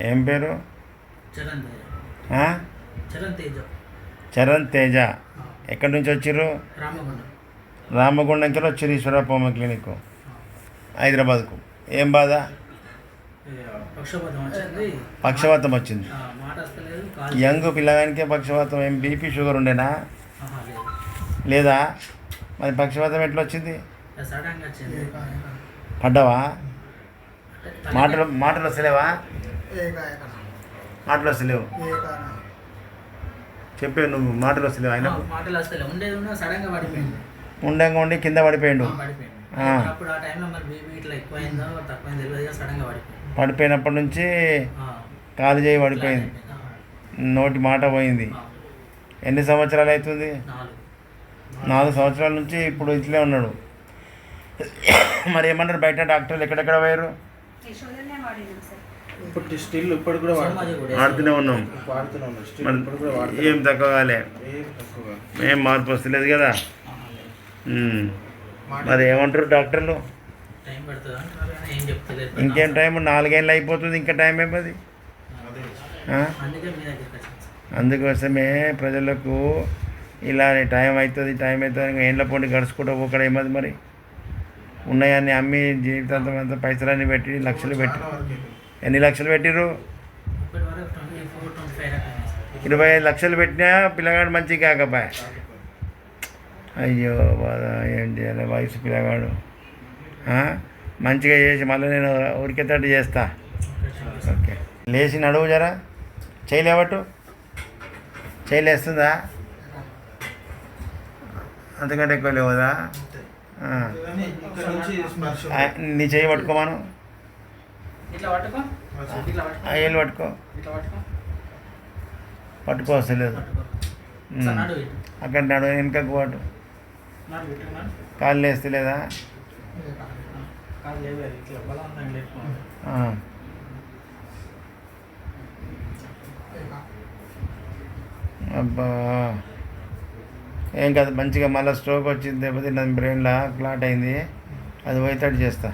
ఏం పేరు? చరణ్ తేజ. ఆ? చరణ్ తేజ. చరణ్ తేజ. ఎక్కడి నుంచి వచ్చిర్రు? రామగుండం. రామగుండంకి వచ్చిర్రు ఈశ్వరప్పమ్మ క్లినిక్ హైదరాబాద్కు. ఏం బాధ? పక్షపాతం వచ్చింది. పక్షవాతం వచ్చింది. మాట వస్తలేదు. యంగ్ పిల్లగానికే పక్షవాతం. ఏం బీపీ షుగర్ ఉండేనా? లేదు. లేదా? మరి పక్షవాతం ఎట్లా వచ్చింది? సడన్గా వచ్చింది. పడ్డావా? మాటలు వస్తలేవా? మాటలు వస్తలేవు. చెప్పే నువ్వు మాటలు వస్తలేవు. ఆయన మాటలు వస్తలేవు. ఉండేది సడన్గా పడిపోయింది. ఉండి కింద పడిపోయిండు. అప్పుడు ఆ టైంలో మరి బీపీ ఇట్లా ఎక్కువైందో తక్కువైందో తెలియదు. సడన్గా పడిపోయింది. పడిపోయినప్పటి నుంచి కాలు చేయి పడిపోయింది. నోటి మాట పోయింది. ఎన్ని సంవత్సరాలు అవుతుంది? 4 సంవత్సరాల నుంచి ఇప్పుడు ఇట్లే ఉన్నాడు. మరి ఏమన్నారు బయట డాక్టర్లు? ఎక్కడెక్కడ పోయారు? వాడుతూనే ఉన్నాం. ఏం తక్కువ కాలే, ఏం మార్పు వస్తలేదు కదా. మరి ఏమంటారు డాక్టర్లు? ఇంకేం టైం? 4 ఏళ్ళు అయిపోతుంది, ఇంకా టైం ఏమది? అందుకోసమే ప్రజలకు ఇలా టైం అవుతుంది ఇంకా ఏళ్ళ పోటీ గడుచుకుంటూ పోకడ ఏమది. మరి ఉన్నాయన్నీ అమ్మి జీవితాంతం అంతా పైసలన్నీ పెట్టి లక్షలు పెట్టి. ఎన్ని లక్షలు పెట్టిర్రు? 25 లక్షలు పెట్టినా పిల్లగాడు మంచిగా కాకపోయా. అయ్యో బాధ. ఏం చేయాలి? వయసు పిల్లగాడు మంచిగా చేసి మళ్ళీ నేను ఉరికేటట్టు చేస్తా. ఓకే, లేచి నడువు జరా. చేయలేవట్టు చేయలేస్తుందా? అంతకంటే ఎక్కువ లేవదా? నీ చేయి పట్టుకోమాను. ఏళ్ళు పట్టుకో వస్తలేదు. అక్కడ నడు, వెనుకకు పాటు. కాళ్ళు వేస్తలేదా? అబ్బా, ఏం కాదు. మంచిగా మళ్ళీ స్ట్రోక్ వచ్చింది, దెబ్బతిన్నది, బ్రెయిన్లో క్లాట్ అయింది. అది పోయేటట్టు చేస్తా.